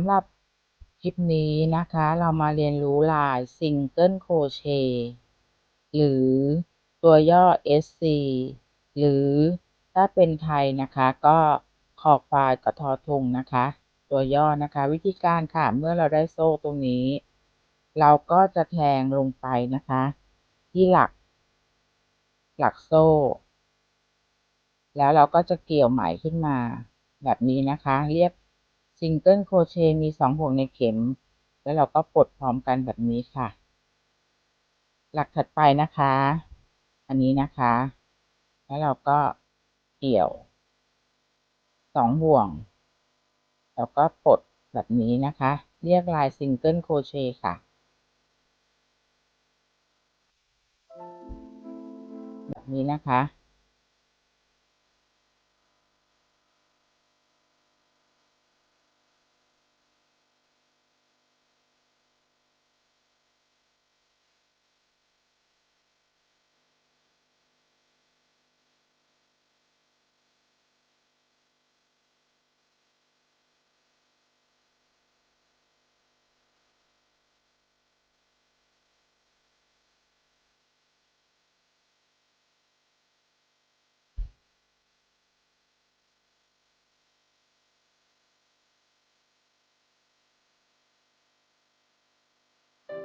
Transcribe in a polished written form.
ำหรับคลิปนี้นะคะเรามาเรียนรู้ลายซิงเกิลโครเชต์หรือตัวย่อ SC หรือถ้าเป็นไทยนะคะก็คอควายกับทอทงนะคะตัวย่อนะคะวิธีการค่ะเมื่อเราได้โซ่ตรงนี้เราก็จะแทงลงไปนะคะที่หลักโซ่แล้วเราก็จะเกี่ยวไหมขึ้นมาแบบนี้นะคะเรียกซิงเกิลโครเชต์มี2ห่วงในเข็มแล้วเราก็ปลดพร้อมกันแบบนี้ค่ะหลักถัดไปนะคะอันนี้นะคะแล้วเราก็เกี่ยว2ห่วงแล้วก็ปลดแบบนี้นะคะเรียกลายซิงเกิลโครเชต์ค่ะแบบนี้นะคะ